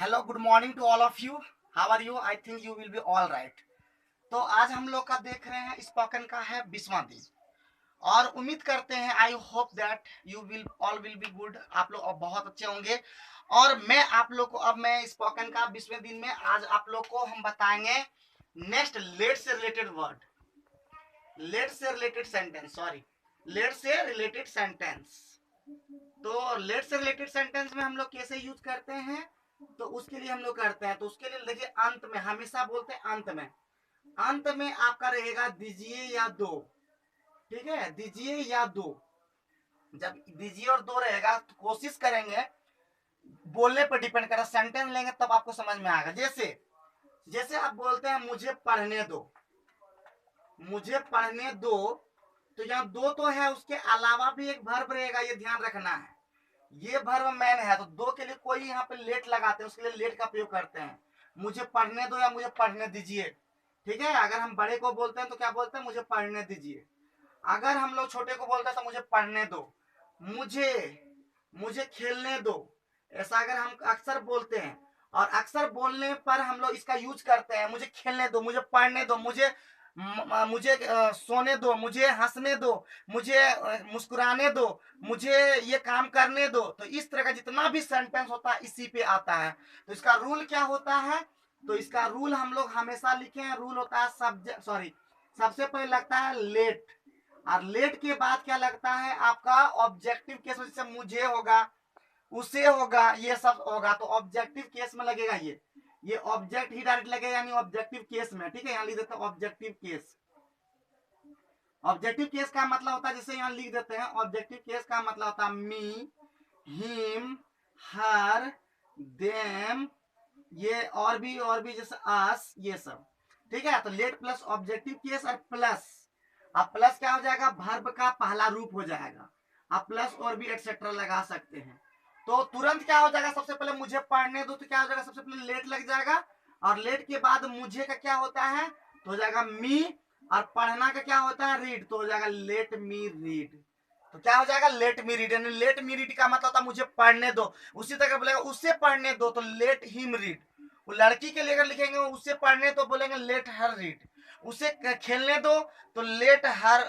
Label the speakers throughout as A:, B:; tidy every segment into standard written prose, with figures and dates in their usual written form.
A: Hello good morning to all of you. How are you? I think you will be all right. तो आज हम लोग का देख रहे हैं स्पोकन का है 20वां दिन और उम्मीद करते हैं I hope that you will all will be good. आप लोग बहुत अच्छे होंगे और मैं आप लोग को अब मैं स्पोकन का 20वें दिन में आज आप लोग को हम बताएंगे नेक्स्ट लेट से रिलेटेड वर्ड, लेट से रिलेटेड सेंटेंस, सॉरी लेट से रिलेटेड सेंटेंस। तो लेट से रिलेटेड सेंटेंस में हम लोग कैसे यूज करते हैं, तो उसके लिए हम लोग करते हैं, तो उसके लिए देखिए अंत में हमेशा बोलते हैं अंत में आपका रहेगा दीजिए या दो। ठीक है, दीजिए या दो। जब दीजिए और दो रहेगा तो कोशिश करेंगे, बोलने पर डिपेंड करेगा, सेंटेंस लेंगे तब आपको समझ में आएगा। जैसे जैसे आप बोलते हैं मुझे पढ़ने दो, मुझे पढ़ने दो, तो यहाँ दो तो है, उसके अलावा भी एक वर्ब रहेगा, ये ध्यान रखना है। ये वर्ब मैन है तो दो के लिए कोई यहाँ पे लेट लगाते हैं, उसके लिए लेट का प्रयोग करते हैं। मुझे पढ़ने दो या मुझे पढ़ने दीजिए। ठीक है, अगर हम बड़े को बोलते हैं तो क्या बोलते हैं? मुझे पढ़ने दीजिए। अगर हम लोग छोटे को बोलते हैं तो मुझे पढ़ने दो, मुझे मुझे खेलने दो। ऐसा अगर हम अक्सर बोलते हैं और अक्सर बोलने पर हम लोग इसका यूज करते हैं, मुझे खेलने दो, मुझे पढ़ने दो, मुझे सोने दो, मुझे हंसने दो, मुझे मुस्कुराने दो, मुझे ये काम करने दो। तो इस तरह का जितना भी सेंटेंस होता है इसी पे आता है। तो इसका रूल क्या होता है? तो इसका रूल हम लोग हमेशा लिखे हैं, रूल होता है सब्जेक्ट, सॉरी सबसे पहले लगता है लेट, और लेट के बाद क्या लगता है आपका ऑब्जेक्टिव केस में, जैसे मुझे होगा, उसे होगा, ये सब होगा, तो ऑब्जेक्टिव केस में लगेगा ये ऑब्जेक्ट ही डायरेक्ट लगेगा, यानी ऑब्जेक्टिव केस में। ठीक है, यहाँ लिख देते हैं ऑब्जेक्टिव केस। ऑब्जेक्टिव केस का मतलब होता है, जैसे यहाँ लिख देते हैं, ऑब्जेक्टिव केस का मतलब होता है मी, हिम, हर, देम, ये और भी जैसे अस, ये सब। ठीक है, तो लेट प्लस ऑब्जेक्टिव केस और प्लस, अब प्लस क्या हो जाएगा? वर्ब का पहला रूप हो जाएगा। आप प्लस और भी एटसेट्रा लगा सकते हैं। तो तुरंत क्या हो जाएगा? सबसे पहले मुझे पढ़ने दो, तो क्या हो जाएगा? सबसे पहले लेट लग जाएगा, और लेट के बाद मुझे का क्या होता है? तो हो जाएगा मी, और पढ़ना का क्या होता है? रीड, तो हो जाएगा लेट मी रीड। तो क्या हो जाएगा? लेट मी रीड, यानी लेट मी रीड का मतलब होता है मुझे पढ़ने दो। उसी तरह बोलेगा उसे पढ़ने दो, तो लेट हिम रीड। वो लड़की के लिए अगर लिखेंगे उसे पढ़ने तो बोलेंगे लेट हर रीड। उसे खेलने दो तो लेट हर,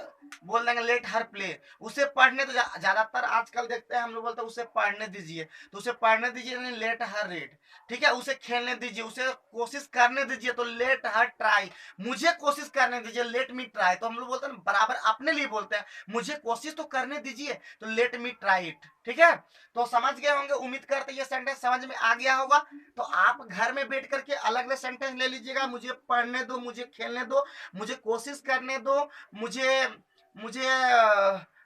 A: बोल देंगे लेट हर प्ले। उसे पढ़ने तो ज्यादातर आजकल देखते हैं हम लोग बोलते हैं उसे पढ़ने दीजिए, तो उसे पढ़ने दीजिए यानी लेट हर रीड। ठीक है, उसे खेलने दीजिए, उसे कोशिश करने दीजिए, तो लेट हर ट्राई। मुझे कोशिश करने दीजिए, लेट मी ट्राई। तो हम लोग बोलते हैं बराबर अपने लिए बोलते हैं, मुझे कोशिश तो करने दीजिए, तो लेट मी ट्राई इट। ठीक है, तो समझ गए होंगे, उम्मीद करते ये सेंटेंस समझ में आ गया होगा। तो आप घर में बैठ करके अलग अलग सेंटेंस ले लीजिएगा, मुझे पढ़ने दो, मुझे खेलने दो, मुझे कोशिश करने दो, मुझे मुझे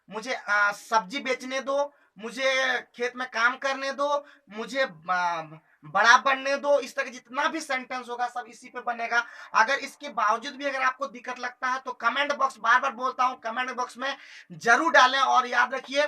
A: मुझे सब्जी बेचने दो, मुझे खेत में काम करने दो, मुझे बड़ा बनने दो। इस तरह जितना भी सेंटेंस होगा सब इसी पे बनेगा। अगर इसके बावजूद भी अगर आपको दिक्कत लगता है तो कमेंट बॉक्स, बार बार बोलता हूं, कमेंट बॉक्स में जरूर डालें। और याद रखिए,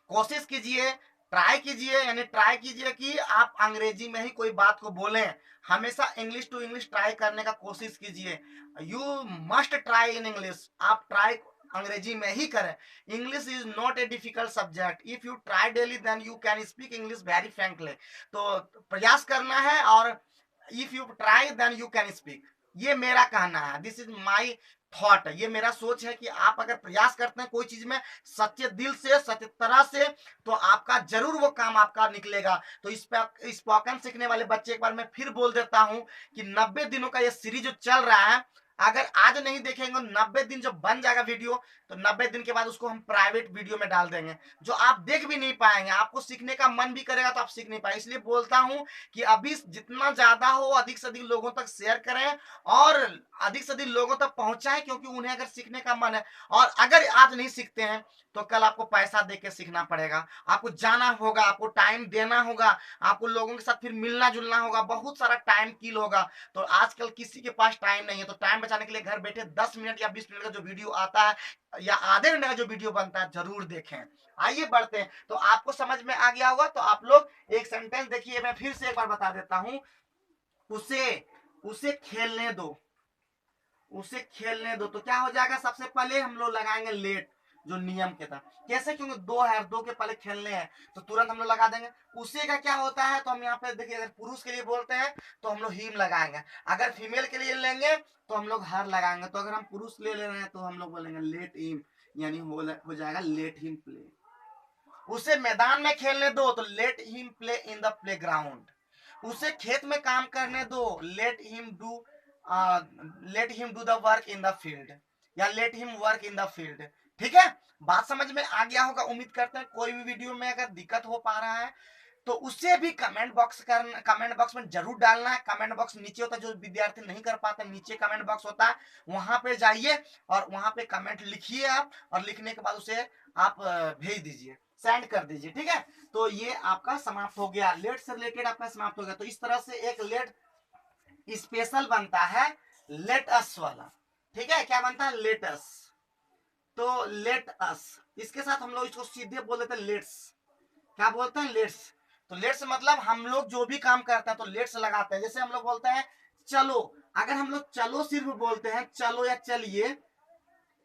A: कोशिश कीजिए, ट्राई कीजिए, यानी ट्राई कीजिए कि आप अंग्रेजी में ही कोई बात को बोलें। हमेशा इंग्लिश टू इंग्लिश ट्राई करने का कोशिश कीजिए। You must try in English, आप ट्राई अंग्रेजी में ही करें। English is not a difficult subject, if you try daily then you can speak English very frankly. तो प्रयास करना है, और if you try then you can speak, ये मेरा कहना है, दिस इज माई थॉट, ये मेरा सोच है कि आप अगर प्रयास करते हैं कोई चीज में सच्चे दिल से, सच्चे तरह से, तो आपका जरूर वो काम आपका निकलेगा। तो इस स्पोकन सीखने वाले बच्चे, एक बार मैं फिर बोल देता हूं कि 90 दिनों का ये सीरीज जो चल रहा है, अगर आज नहीं देखेंगे 90 दिन जो बन जाएगा वीडियो, तो 90 दिन के बाद उसको हम प्राइवेट वीडियो में डाल देंगे, जो आप देख भी नहीं पाएंगे। आपको सीखने का मन भी करेगा तो आप सीख नहीं पाएंगे। इसलिए बोलता हूं कि अभी जितना ज्यादा हो अधिक से अधिक लोगों तक शेयर करें और अधिक से अधिक लोगों तक पहुंचाएं, क्योंकि उन्हें अगर सीखने का मन है, और अगर आज नहीं सीखते हैं तो कल आपको पैसा दे के सीखना पड़ेगा, आपको जाना होगा, आपको टाइम देना होगा, आपको लोगों के साथ फिर मिलना जुलना होगा, बहुत सारा टाइम किल होगा। तो आजकल किसी के पास टाइम नहीं है, तो टाइम बचाने के लिए घर बैठे 10 मिनट या 20 मिनट का जो वीडियो आता है या आधे घंटे का जो वीडियो बनता है जरूर देखें। आइए बढ़ते हैं। तो आपको समझ में आ गया होगा, तो आप लोग एक सेंटेंस देखिए, मैं फिर से एक बार बता देता हूं। उसे उसे खेलने दो, उसे खेलने दो, तो क्या हो जाएगा? सबसे पहले हम लोग लगाएंगे लेट, जो नियम के था। कैसे? क्योंकि दो है, दो के पहले खेलने हैं तो तुरंत हम लोग लगा देंगे। उसी का क्या होता है, तो हम यहाँ पे देखिए, अगर पुरुष के लिए बोलते हैं तो हम लोग हिम लगाएंगे, अगर फीमेल के लिए लेंगे तो हम लोग हर लगाएंगे। तो अगर हम पुरुष ले रहे हैं तो हम लोग बोलेंगे लेट हिम, यानी हो जाएगा लेट हिम प्ले। उसे मैदान में खेलने दो तो let him play in the playground. उसे खेत में काम करने दो, let him do the work in the field, या let him work in the field. ठीक है, बात समझ में आ गया होगा। उम्मीद करते हैं कोई भी वीडियो में अगर दिक्कत हो पा रहा है तो उसे भी कमेंट बॉक्स में जरूर डालना है। कमेंट बॉक्स नीचे होता है, जो विद्यार्थी नहीं कर पाते नीचे कमेंट बॉक्स होता है, वहां पे जाइए और वहां पे कमेंट लिखिए आप, और लिखने के बाद उसे आप भेज दीजिए, सेंड कर दीजिए। ठीक है, तो ये आपका समाप्त हो गया, लेट से रिलेटेड आपका समाप्त हो गया। तो इस तरह से एक लेट स्पेशल बनता है, लेट अस वाला। ठीक है, क्या बनता है? Let us. तो लेट अस, इसके साथ हम लोग इसको सीधे बोल देते हैं लेट्स। क्या बोलते हैं? लेट्स। तो लेट्स मतलब हम लोग जो भी काम करते हैं तो लेट्स लगाते हैं। जैसे हम लोग बोलते हैं चलो, अगर हम लोग चलो सिर्फ बोलते हैं, चलो या चलिए,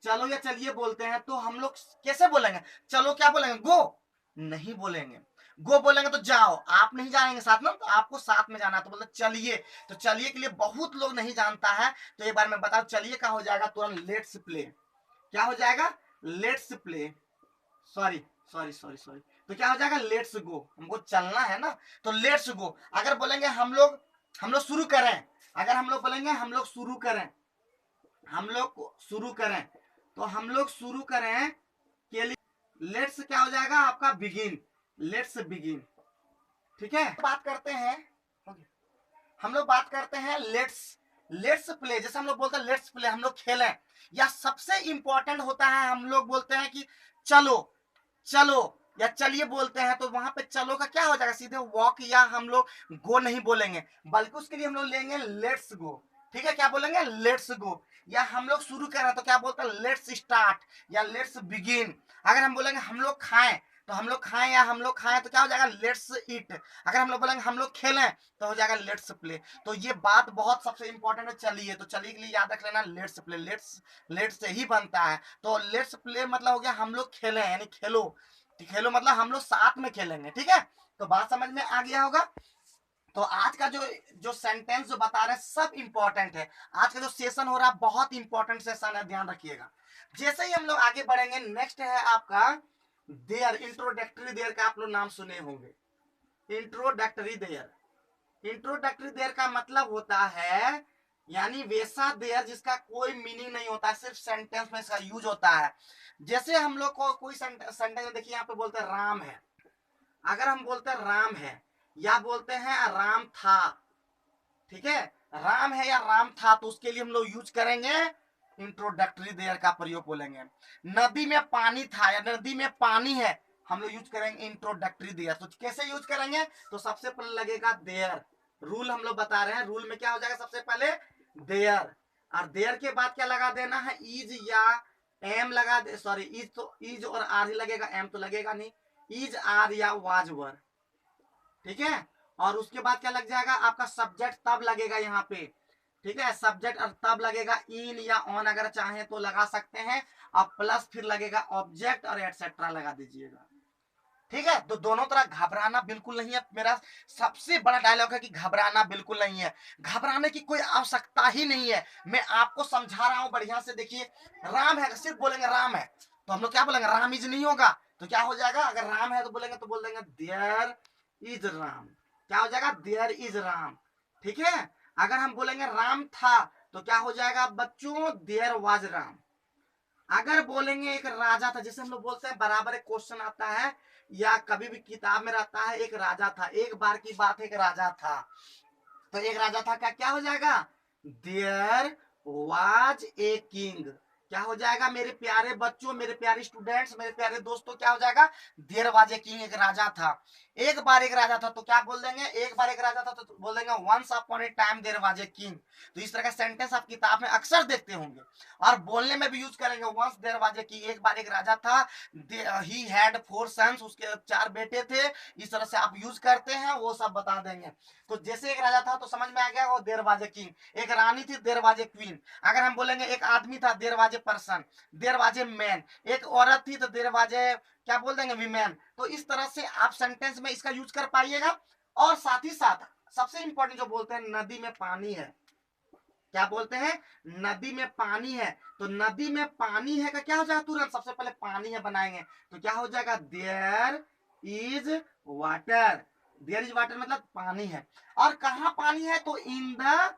A: चलो या चलिए बोलते हैं, तो हम लोग कैसे बोलेंगे? चलो क्या बोलेंगे? गो नहीं बोलेंगे। गो बोलेंगे तो जाओ, आप नहीं जाएंगे साथ में, तो आपको साथ में जाना है तो बोलते चलिए। तो चलिए के लिए बहुत लोग नहीं जानता है, तो एक बार मैं बता, चलिए का हो जाएगा तुरंत लेट्स प्ले। क्या हो जाएगा? Let's play. Sorry sorry sorry sorry, तो क्या हो जाएगा? लेट्स गो, हमको चलना है ना, तो लेट्स गो। अगर बोलेंगे हम लोग शुरू करें, अगर हम लोग बोलेंगे हम लोग शुरू करें, हम लोग शुरू करें, तो हम लोग शुरू करें के लिए लेट्स क्या हो जाएगा आपका? बिगिन। Let's begin. ठीक है, बात करते हैं, हम लोग बात करते हैं लेट्स प्ले। जैसे हम लोग बोलते हैं लेट्स प्ले, हम लोग खेलें, या सबसे इंपॉर्टेंट होता है हम लोग बोलते हैं कि चलो, चलो या चलिए बोलते हैं, तो वहां पे चलो का क्या हो जाएगा? सीधे वॉक, या हम लोग गो नहीं बोलेंगे, बल्कि उसके लिए हम लोग लेंगे लेट्स गो। ठीक है, क्या बोलेंगे? Let's go. या हम लोग शुरू करें तो क्या बोलते हैं? लेट्स स्टार्ट या लेट्स बिगिन। अगर हम बोलेंगे हम लोग खाएं तो हम लोग खाएं, या हम लोग खाएं तो क्या हो जाएगा? Let's eat. अगर हम लोग बोलेंगे हम लोग खेलें तो हो जाएगा लेट्स प्ले। तो ये बात बहुत सबसे इंपॉर्टेंट है। चलिए, तो चलिए के लिए याद रख लेना लेट्स प्ले, लेट्स से ही बनता है। तो लेट्स प्ले मतलब हो गया हम लोग खेलें, यानी खेलो। खेलो मतलब हम लोग साथ में खेलेंगे। ठीक है, तो बात समझ में आ गया होगा। तो आज का जो सेंटेंस जो बता रहे हैं सब इंपॉर्टेंट है। आज का जो सेशन हो रहा है बहुत इंपॉर्टेंट सेशन है, ध्यान रखिएगा। जैसे ही हम लोग आगे बढ़ेंगे, नेक्स्ट है आपका देयर। इंट्रोडक्टरी देयर का आप लोग नाम सुने होंगे। इंट्रोडक्टरी देयर, इंट्रोडक्टरी देयर का मतलब होता है यानी वैसा देयर जिसका कोई मीनिंग नहीं होता, सिर्फ सेंटेंस में इसका यूज होता है। जैसे हम लोग को कोई सेंटेंस में देखिए, यहाँ पे बोलते हैं राम है। अगर हम बोलते हैं राम है, या बोलते हैं राम था, ठीक है, राम है या राम था, तो उसके लिए हम लोग यूज करेंगे इंट्रोडक्टरी देयर का प्रयोग बोलेंगे। नदी में पानी था या नदी में पानी है, हम लोग यूज करेंगे इंट्रोडक्टरी देयर। तो कैसे यूज करेंगे? तो सबसे पहले लगेगा देयर। रूल हम लोग बता रहे हैं, रूल में क्या हो जाएगा? सबसे पहले देयर, और देयर के बाद क्या लगा देना है? इज या एम लगा दे, सॉरी इज, तो इज और आर ही लगेगा, एम तो लगेगा नहीं। इज आर या वाज वर। ठीक है, और उसके बाद क्या लग जाएगा? आपका सब्जेक्ट तब लगेगा यहाँ पे। ठीक है, सब्जेक्ट और तब लगेगा। इन या ऑन अगर चाहें तो लगा सकते हैं, और प्लस फिर लगेगा ऑब्जेक्ट और एटसेट्रा लगा दीजिएगा। ठीक है, तो दोनों तरह घबराना बिल्कुल नहीं है। मेरा सबसे बड़ा डायलॉग है कि घबराना बिल्कुल नहीं है, घबराने की कोई आवश्यकता ही नहीं है। मैं आपको समझा रहा हूं बढ़िया से, देखिए। राम है, सिर्फ बोलेंगे राम है, तो हम लोग क्या बोलेंगे? राम इज नहीं होगा, तो क्या हो जाएगा? अगर राम है तो बोलेंगे, तो बोल देंगे देयर इज राम। क्या हो जाएगा? There is Ram. ठीक है, अगर हम बोलेंगे राम था तो क्या हो जाएगा बच्चों? There was Ram. अगर बोलेंगे एक राजा था, जैसे हम लोग बोलते हैं बराबर एक क्वेश्चन आता है या कभी भी किताब में रहता है, एक राजा था, एक बार की बात है, एक राजा था। तो एक राजा था का क्या हो जाएगा? There was a king. क्या हो जाएगा मेरे प्यारे बच्चों, मेरे प्यारे स्टूडेंट्स, मेरे प्यारे दोस्तों? क्या हो जाएगा? देयर वाज ए किंग, एक राजा था। एक बार एक राजा था, तो क्या बोल देंगे? एक बार एक राजा था तो बोल देंगे once upon a time there was a king. तो इस तरह का सेंटेंस आप किताब में अक्सर देखते होंगे, और बोलने में भी यूज करेंगे once there was a king. एक बार एक राजा था, ही हैड 4 सन्स, उसके 4 बेटे थे। इस तरह से आप यूज करते हैं, वो सब बता देंगे। तो जैसे एक राजा था तो समझ में आ गया वो देयर वाज ए किंग। एक रानी थी, देयर वाज ए क्वीन। अगर हम बोलेंगे एक आदमी था, there was a a person, there was a man, एक औरत थी तो देयर वाज ए क्या बोल देंगे वीमेन। तो इस तरह से आप सेंटेंस में इसका यूज कर पाइएगा। और साथ ही साथ सबसे इंपॉर्टेंट जो बोलते हैं नदी में पानी है, क्या बोलते हैं, नदी में पानी है। तो नदी में पानी है का क्या हो जाएगा, तुरंत सबसे पहले पानी है बनाएंगे तो क्या हो जाएगा, there is water. There is water मतलब पानी है। और कहाँ पानी है, तो इन द,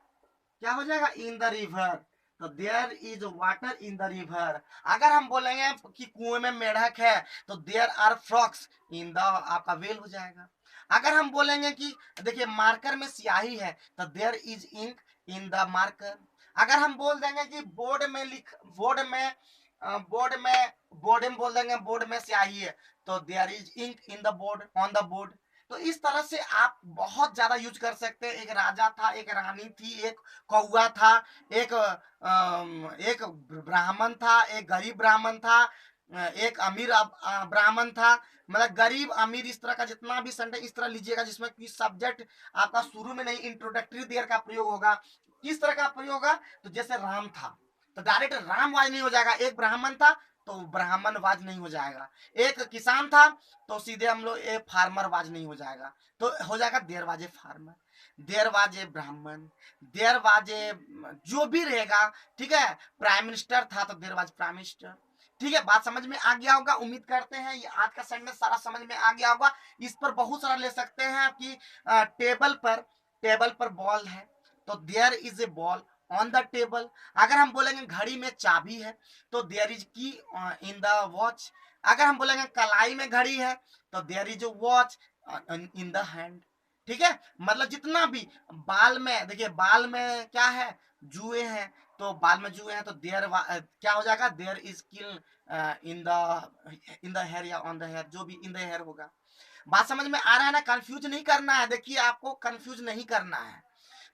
A: क्या हो जाएगा, इन द रिवर। तो there is water in the river. अगर हम बोलेंगे कि कुएं में मेढक है तो there are frogs in the, आपका वेल हो जाएगा। अगर हम बोलेंगे कि देखिए मार्कर में स्याही है तो there is ink in the marker. अगर हम बोल देंगे कि बोर्ड में लिख, बोर्ड में बोर्ड में बोल देंगे बोर्ड में स्याही है तो there is ink in the board, on the board. तो इस तरह से आप बहुत ज्यादा यूज कर सकते हैं। एक राजा था, एक रानी थी, एक कौआ था, एक ब्राह्मण था, एक गरीब ब्राह्मण था, एक अमीर ब्राह्मण था। मतलब गरीब अमीर इस तरह का जितना भी सेंटेंस इस तरह लीजिएगा जिसमें कि सब्जेक्ट आपका शुरू में नहीं, इंट्रोडक्टरी देयर का प्रयोग होगा। किस तरह का प्रयोग होगा, तो जैसे राम था तो डायरेक्ट राम वाज नहीं हो जाएगा, एक ब्राह्मण था तो ब्राह्मण वाज नहीं हो जाएगा, एक किसान था तो सीधे हम लोग एक फार्मर वाज नहीं हो जाएगा, तो हो जाएगा there was a farmer, there was a Brahmin, there was ए जो भी रहेगा। ठीक है, प्राइम मिनिस्टर था तो देयर वाज प्राइम मिनिस्टर। ठीक है, बात समझ में आ गया होगा, उम्मीद करते हैं ये आज का सेंटेंस सारा समझ में आ गया होगा। इस पर बहुत सारा ले सकते हैं कि टेबल पर बॉल है तो there is a ball on the table. अगर हम बोलेंगे घड़ी में चाबी है तो देयर इज की इन द वॉच। अगर हम बोलेंगे कलाई में घड़ी है तो there is a watch in the hand. ठीक है, मतलब जितना भी बाल में, देखिए बाल में क्या है, जुए हैं, तो बाल में जुए हैं तो देयर क्या हो जाएगा, there is kill in the hair or on the hair, जो भी इन द हेयर होगा। बात समझ में आ रहा है ना, कंफ्यूज नहीं करना है, देखिए आपको कंफ्यूज नहीं करना है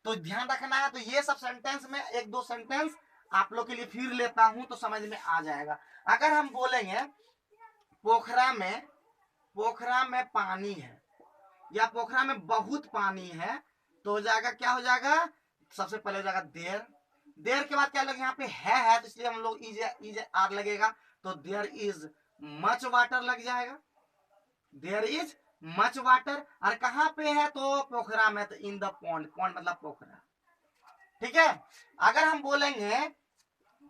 A: तो ध्यान रखना है। तो ये सब सेंटेंस में एक दो सेंटेंस आप लोग के लिए फिर लेता हूं तो समझ में आ जाएगा। अगर हम बोलेंगे पोखरा में पानी है या पोखरा में बहुत पानी है तो हो जाएगा, क्या हो जाएगा, सबसे पहले हो जाएगा देयर। देयर के बाद क्या लगे, यहाँ पे है तो इसलिए हम लोग इज आर लगेगा तो देयर इज मच वाटर लग जाएगा, देयर इज मच वाटर। और कहाँ पे है, तो पोखरा में, तो इन द पॉन्ड, पॉन्ड मतलब पोखरा। ठीक है, अगर हम बोलेंगे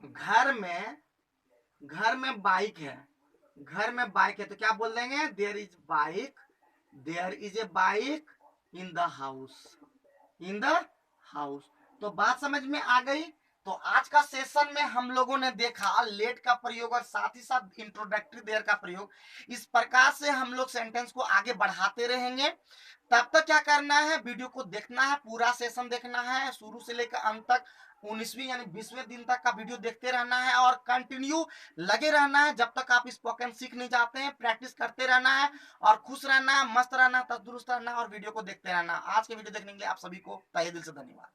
A: घर में बाइक है, घर में बाइक है तो क्या बोल देंगे, there is bike, there is a bike in the house, in the house. तो बात समझ में आ गई। तो आज का सेशन में हम लोगों ने देखा लेट का प्रयोग और साथ ही साथ इंट्रोडक्टरी देयर का प्रयोग। इस प्रकार से हम लोग सेंटेंस को आगे बढ़ाते रहेंगे। तब तक क्या करना है, वीडियो को देखना है, पूरा सेशन देखना है शुरू से लेकर अंत तक, 19वीं यानी 20वें दिन तक का वीडियो देखते रहना है और कंटिन्यू लगे रहना है जब तक आप स्पोकन सीख नहीं जाते हैं। प्रैक्टिस करते रहना है और खुश रहना है, मस्त रहना, तंदुरुस्त रहना और वीडियो को देखते रहना। आज के वीडियो देखने के लिए आप सभी को तहे दिल से धन्यवाद।